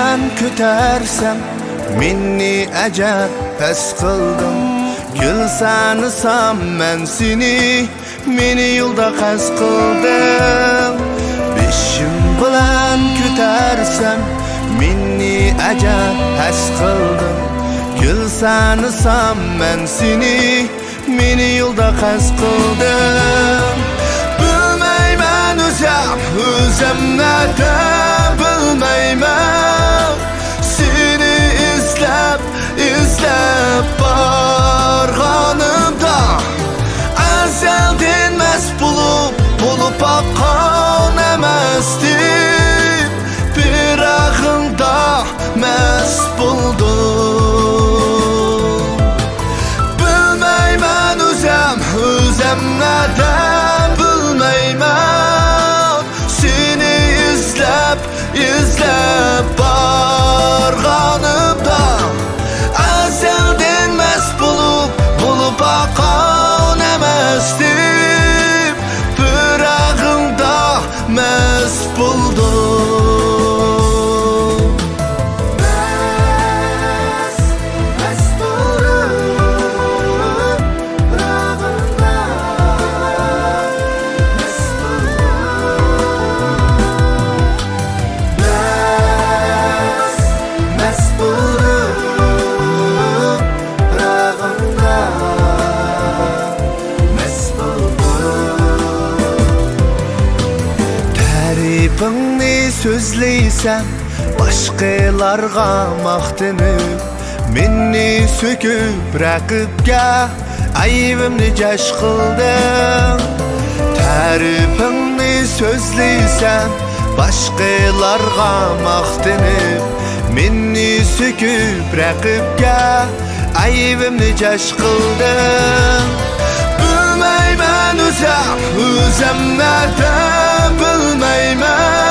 bilen kötersem minni acep pes kıldım. Gül sanısam men seni meni yolda kas kıldım. Beşim bilen kötersem minni acep pes kıldım. Gül sanısam men seni meni yolda kas kıldım. Bilmeymen özüm nerede bilmeymen. Seni izlep barganımda ezelden mest bulup akkan emestim. Bir ağında mest buldum. Bilmeymen özüm neden bilmeymen. Seni izlep barganımda ezelden mest bulup akkan emestim. Bir ağında mest buldum. Tarifingni sözleysem başqalarga maqtanıp, meni söküp raqibga aybimni jash qilding. Tarifingni sözleysem başqalarga maqtanıp, meni söküp raqibga aybimni jash qilding. Bilmeymen özüm nerede bilmeymen.